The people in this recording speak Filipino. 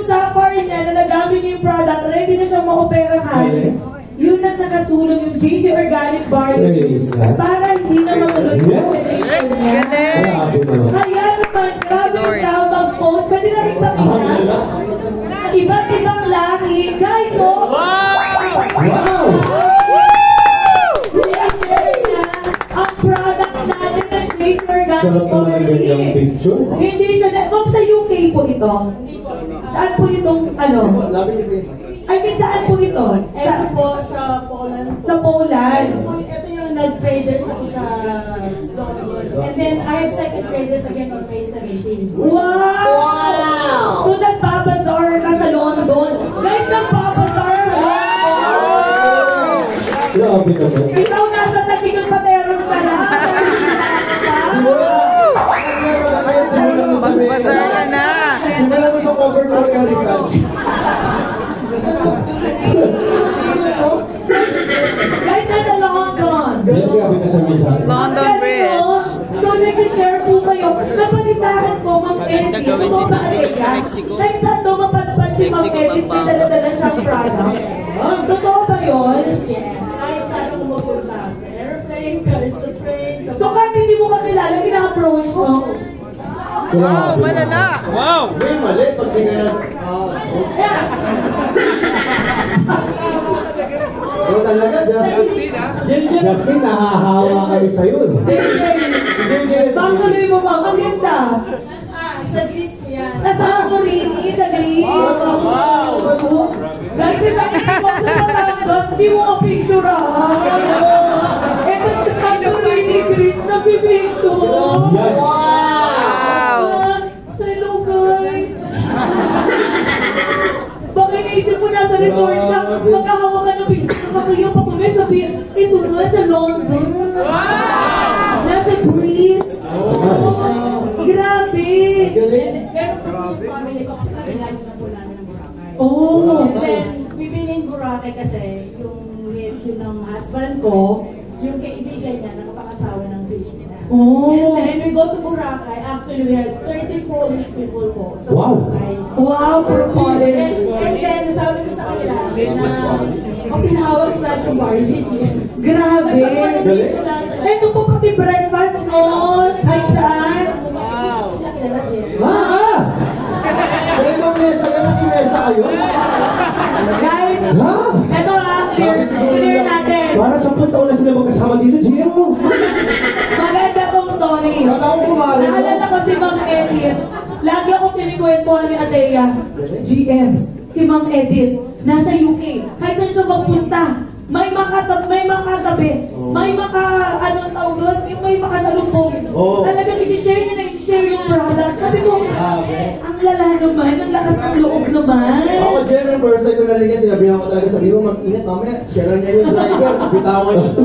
sapphire niya na nagamit niya yung product, ready na siyang maoperahan. Yun ang nakatulong yung JC Organic Barbecue para hindi na matuloy yung operation niya. Kaya naman, grabe yung tao mag-post. Pwede na rin pakita. Iba't ibang lahi. Guys, oh! Wow! Sinishare niya ang product natin ng JC Organic Barbecue. Hindi siya na... Ma'am, sa UK po ito? Saan po itong ano? I mean, saan po ito? Ito po sa Poland. Sa Poland. Ito yung nag-traders ako sa London. And then, I have second traders again on May 17. Wow! So, nagpapazar ka sa London. Guys, nagpapazar! Grabe naman. Ikaw nasa Taguig Pateros ka lang. Pag-bazar ka na. Simulan mo sa cover ko ka, Rizal. Guys, nasa London. London Bridge. So, nagsishare po kayo. Napalitaan ko, Ma'am Edith. Totoo ba Ateya? Kahit saan daw mapanpan si Ma'am Edith, may dala-dala siyang product. Totoo ba yun? Kahit saan ako mapunta. Sa airplane, kahit sa train. So, kahit hindi mo kakilala, kina-approach mo? Wow, malala. Wow. May mali pag di ka na... Oo talaga, Justin, nahahawa kami sa'yo. Bangkaloy mo ba? Maganda. Sa Greece po yan. Sa Santorini, sa Greece. Guys, isang ko sa Batangas, hindi mo ka-picture Ito sa Santorini, Greece, nag-picture. Wow. Hello, guys. Bakit naisip mo nasa resort na magkahawakan ng picture ka kayo pa kami sabihin, ito nga sa London. Nasa Greece. Grabe. Pero family ko kasi kami galing na po namin ng Boracay. Oh. And then, we've been in Boracay kasi yung nephew ng husband ko, yung kaibigan niya, nakapakasawa ng baby niya. Oh. And then, we go to Boracay. Actually, we had 30 Polish people po sa Boracay. Wow, for Polish. And then, sabi ko sa kanila na ang pinahawak sa lahat yung barley chicken. Grabe. Ito po pati breakfast, no? Ay, saan? Wow. Sila kilala, Jen. Sa ibang mesa ka, nakimesa kayo? Guys, ito clear natin. Para 10 taon na sila magkasama dito, GM mo. Maganda tong story. Wala akong kumari. Naalala ko si Ma'am Edith. Lagi ako kinikwentuhan ni Ateya. GM, si Ma'am Edith, nasa UK. Kahit saan siya magpunta, may makatabi, may anong tawag doon, yung may makasalubong. Talagang isi-share niya na isi-share yung product. Sabi ko, ang lala naman, ang lakas ng loob naman. Ako, Jen, yung first time ko narinig niya, sinabihan ko talaga, sabi mo, mag-ingat, mamaya, share niya yung driver, bitawan niya ito.